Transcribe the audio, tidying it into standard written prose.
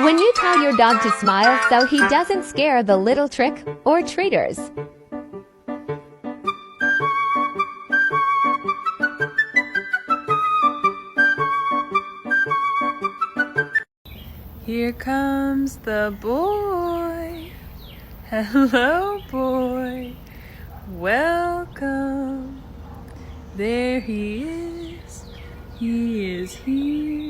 When you tell your dog to smile so he doesn't scare the little trick or treaters. Here comes the boy. Hello, boy. Welcome. There he is. He is here.